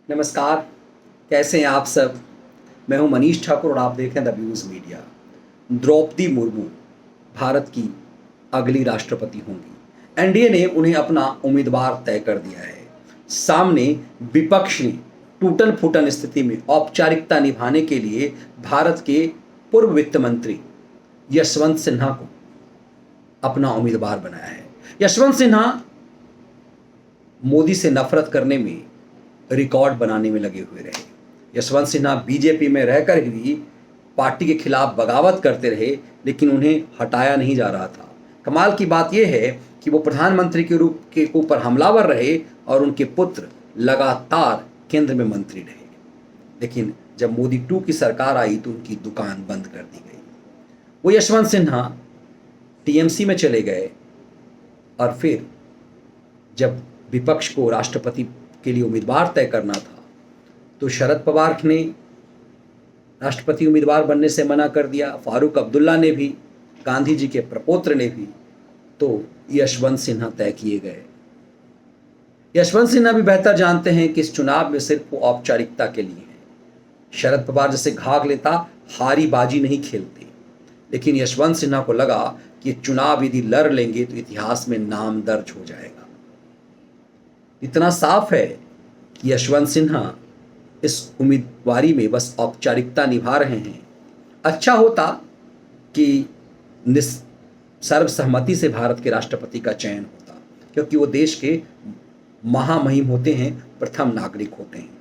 नमस्कार। कैसे हैं आप सब? मैं हूं मनीष ठाकुर और आप देख रहे हैं the views media. Draupadi Murmu Bharat की अगली राष्ट्रपति होंगी। एनडीए ने उन्हें अपना उम्मीदवार तय कर दिया है। सामने विपक्ष ने टूटन फूटन स्थिति में औपचारिकता निभाने के लिए भारत के पूर्व वित्त मंत्री यशवंत सिन्हा को अपना उम्मीदवार बनाया है। यशवंत सिन्हा मोदी से नफरत करने में, रिकॉर्ड बनाने में लगे हुए रहे। यशवंत सिन्हा बीजेपी में रहकर भी पार्टी के खिलाफ बगावत करते रहे, लेकिन उन्हें हटाया नहीं जा रहा था। कमाल की बात यह है कि वो प्रधानमंत्री के रूप के ऊपर हमलावर रहे और उनके पुत्र लगातार केंद्र में मंत्री रहे। लेकिन जब मोदी 2 की सरकार आई तो उनकी दुकान बंद कर दी गई। वो यशवंत सिन्हा टीएमसी में चले गए और फिर जब विपक्ष को राष्ट्रपति के लिए उम्मीदवार तय करना था तो शरद पवार ने राष्ट्रपति उम्मीदवार बनने से मना कर दिया, फारूक अब्दुल्ला ने भी, गांधी जी के प्रपोत्र ने भी, तो यशवंत सिन्हा तय किए गए। यशवंत सिन्हा भी बेहतर जानते हैं कि इस चुनाव में सिर्फ वो औपचारिकता के लिए हैं। शरद पवार जैसे घाघ लेता हारी बाजी नहीं खेलते, लेकिन यशवंत सिन्हा को लगा कि चुनाव यदि लड़ लेंगे तो इतिहास में नाम दर्ज हो जाएगा। इतना साफ है कि यशवंत सिन्हा इस उम्मीदवारी में बस औपचारिकता निभा रहे हैं। अच्छा होता कि सर्वसहमति से भारत के राष्ट्रपति का चयन होता, क्योंकि वो देश के महामहिम होते हैं, प्रथम नागरिक होते हैं।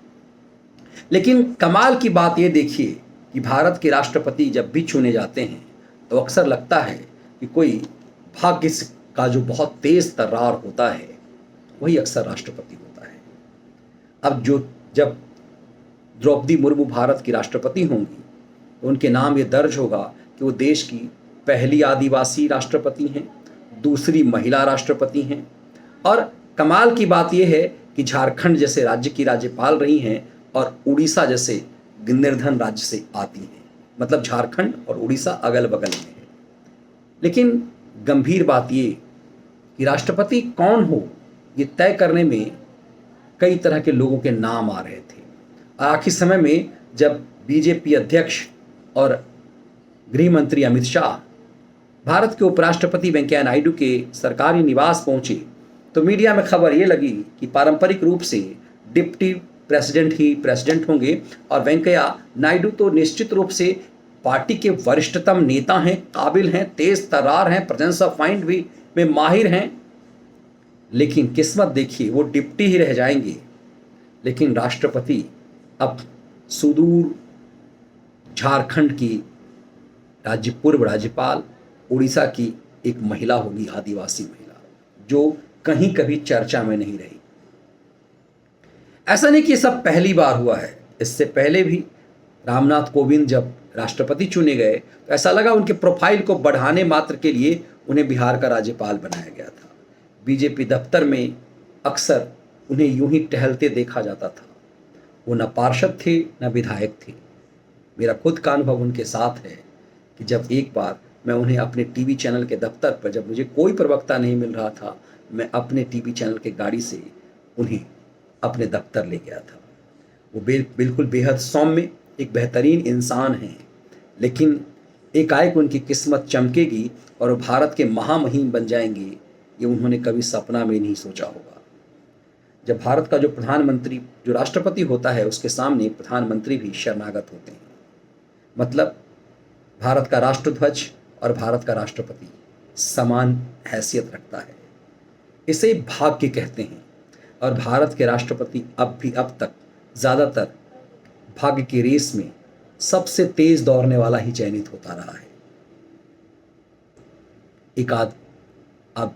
लेकिन कमाल की बात ये देखिए कि भारत के राष्ट्रपति जब भी चुने जाते हैं तो अक्सर लगता है कि कोई भाग्य का जो बहुत तेज तर्रार होता है वही अक्सर राष्ट्रपति होता है। अब जब द्रौपदी मुर्मू भारत की राष्ट्रपति होंगी तो उनके नाम ये दर्ज होगा कि वो देश की पहली आदिवासी राष्ट्रपति हैं, दूसरी महिला राष्ट्रपति हैं, और कमाल की बात यह है कि झारखंड जैसे राज्य की राज्यपाल रही हैं और उड़ीसा जैसे निर्धन राज्य से आती हैं। मतलब झारखंड और उड़ीसा अगल बगल में है। लेकिन गंभीर बात ये कि राष्ट्रपति कौन हो ये तय करने में कई तरह के लोगों के नाम आ रहे थे। और आखिर समय में जब बीजेपी अध्यक्ष और गृह मंत्री अमित शाह भारत के उपराष्ट्रपति वेंकैया नायडू के सरकारी निवास पहुंचे तो मीडिया में खबर ये लगी कि पारंपरिक रूप से डिप्टी प्रेसिडेंट ही प्रेसिडेंट होंगे और वेंकैया नायडू तो निश्चित रूप से पार्टी के वरिष्ठतम नेता हैं, काबिल हैं, तेज तर्रार हैं, प्रेजेंस ऑफ माइंड भी में माहिर हैं। लेकिन किस्मत देखिए, वो डिप्टी ही रह जाएंगे। लेकिन राष्ट्रपति अब सुदूर झारखंड की पूर्व राज्यपाल, उड़ीसा की एक महिला होगी, आदिवासी महिला, जो कहीं कभी चर्चा में नहीं रही। ऐसा नहीं कि ये सब पहली बार हुआ है। इससे पहले भी रामनाथ कोविंद जब राष्ट्रपति चुने गए तो ऐसा लगा उनके प्रोफाइल को बढ़ाने मात्र के लिए उन्हें बिहार का राज्यपाल बनाया गया था। बीजेपी दफ्तर में अक्सर उन्हें यूं ही टहलते देखा जाता था। वो न पार्षद थे न विधायक थे। मेरा खुद का अनुभव उनके साथ है कि जब एक बार मैं उन्हें अपने टीवी चैनल के दफ्तर पर, जब मुझे कोई प्रवक्ता नहीं मिल रहा था, मैं अपने टीवी चैनल के गाड़ी से उन्हें अपने दफ्तर ले गया था। वो बिल्कुल बेहद सौम्य, एक बेहतरीन इंसान हैं। लेकिन एकाएक उनकी किस्मत चमकेगी और वो भारत के महामहिम बन जाएंगे, ये उन्होंने कभी सपना में नहीं सोचा होगा। जब भारत का जो प्रधानमंत्री, जो राष्ट्रपति होता है, उसके सामने प्रधानमंत्री भी शरणागत होते हैं। मतलब भारत का राष्ट्रध्वज और भारत का राष्ट्रपति समान हैसियत रखता है। इसे भाग्य कहते हैं। और भारत के राष्ट्रपति अब तक ज़्यादातर भाग्य की रेस में सबसे तेज दौड़ने वाला ही चयनित होता रहा है। एक आध अब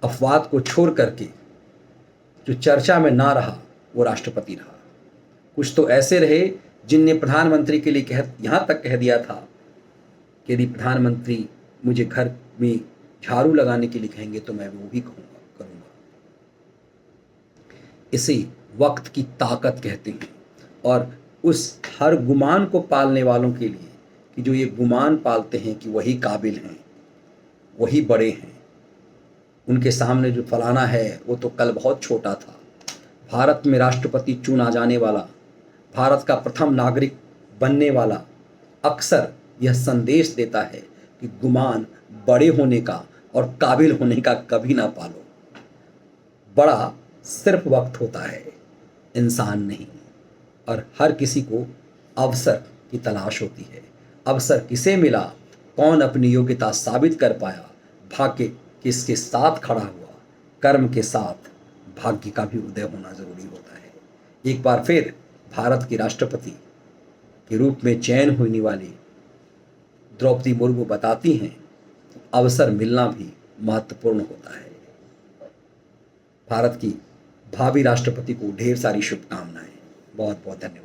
अफवाद को छोड़ करके जो चर्चा में ना रहा वो राष्ट्रपति रहा। कुछ तो ऐसे रहे जिनने प्रधानमंत्री के लिए यहाँ तक कह दिया था कि यदि प्रधानमंत्री मुझे घर में झाड़ू लगाने के लिए कहेंगे तो मैं वो भी करूँगा। इसे वक्त की ताकत कहते हैं। और उस हर गुमान को पालने वालों के लिए, कि जो ये गुमान पालते हैं कि वही काबिल हैं, वही बड़े हैं, उनके सामने जो फलाना है वो तो कल बहुत छोटा था, भारत में राष्ट्रपति चुना जाने वाला, भारत का प्रथम नागरिक बनने वाला अक्सर यह संदेश देता है कि गुमान बड़े होने का और काबिल होने का कभी ना पालो। बड़ा सिर्फ वक्त होता है, इंसान नहीं। और हर किसी को अवसर की तलाश होती है। अवसर किसे मिला, कौन अपनी योग्यता साबित कर पाया, भाग्य किसके साथ खड़ा हुआ, कर्म के साथ भाग्य का भी उदय होना जरूरी होता है। एक बार फिर भारत की राष्ट्रपति के रूप में चयन होने वाली द्रौपदी मुर्मू बताती हैं, अवसर मिलना भी महत्वपूर्ण होता है। भारत की भावी राष्ट्रपति को ढेर सारी शुभकामनाएं। बहुत बहुत धन्यवाद।